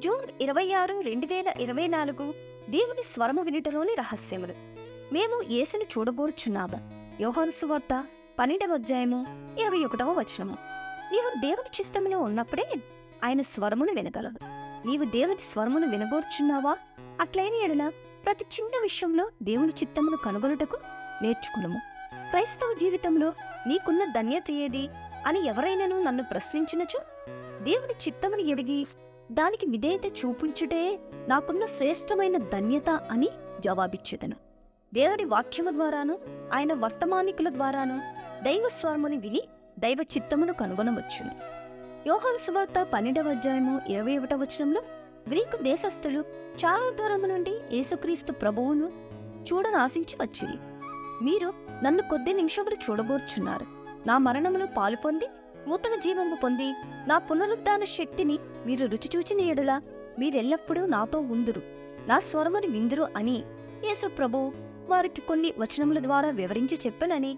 June 26, 2024 దేవుని స్వరము వినుటలోని రహస్యములు. మేము యేసును చూడగోరుచున్నాము. యోహాను సువార్త 12:21. నీవు దేవుని చిత్తములో ఉన్నప్పుడే ఆయన స్వరమును వినగలవు. నీవు దేవుని స్వరమును వినగోరుచున్నావా? అట్లైన ఎడల ప్రతి చిన్న విషయంలో దేవుని చిత్తమును కనుగొనుటకు నేర్చుకునుము. క్రైస్తవ జీవితంలో నీకున్న ధన్యత ఏది అని ఎవరైనాను నన్ను ప్రశ్నించినచో, దేవుని చిత్తమును ఎరిగి దానికి విధేయత చూపించుటే నాకున్న శ్రేష్టమైన ధన్యత అని జవాబిచ్చేదను. దేవుని వాక్యము ద్వారాను ఆయన వర్తమానికుల ద్వారాను దైవ స్వరముని విని దైవ చిత్తమును కనుగొనవచ్చును. యోహాను సువార్త 12:21 గ్రీకు దేశస్థులు చాలా దూరము నుండి యేసుక్రీస్తు ప్రభువును చూడనాశించి వచ్చిరి. మీరు నన్ను కొద్ది నిమిషములు చూడగోర్చున్నారు. నా మరణములో పాలు పొంది నూతన జీవము పొంది నా పునరుద్ధాన శక్తిని మీరు రుచి చూచిన ఎడల మీరెల్లప్పుడూ నాతో ఉందురు, నా స్వరముని విందురు అని యేసు ప్రభువు వారికి కొన్ని వచనముల ద్వారా వివరించి చెప్పనని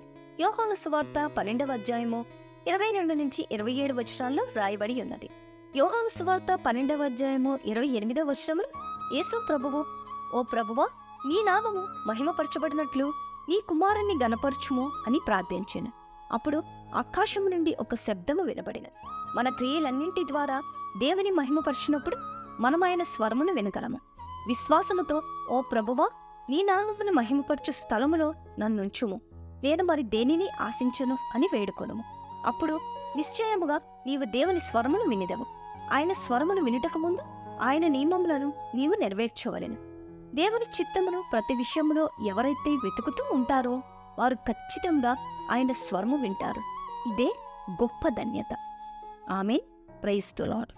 యోహాను సువార్త 12:22-27 వ్రాయబడి ఉన్నది. యోహాను సువార్త 12:28 యేసు ప్రభువు, ఓ ప్రభువా, నీ నామము మహిమపరచబడినట్లు నీ కుమారుణ్ణి గణపరచుము అని ప్రార్థించెను. అప్పుడు ఆకాశము నుండి ఒక శబ్దము వినబడినది. మన క్రియలన్నింటి ద్వారా దేవుని మహిమపరచినప్పుడు మనం ఆయన స్వరమును వినగలము. విశ్వాసముతో, ఓ ప్రభువా, నీ నామమును మహిమపరచు స్థలములో నన్నుంచుము, నేను మరి దేనిని ఆశించను అని వేడుకొనుము. అప్పుడు నిశ్చయముగా నీవు దేవుని స్వరమును వినిదవు. ఆయన స్వరమును వినుటకు ముందు ఆయన నియమములను నీవు నెరవేర్చవలెను. దేవుని చిత్తమును ప్రతి విషయములో ఎవరైతే వెతుకుతూ ఉంటారో వారు ఖచ్చితంగా ఆయన స్వరము వింటారు. ఇదే గొప్ప ధన్యత. ఆమేన్. Praise the lord.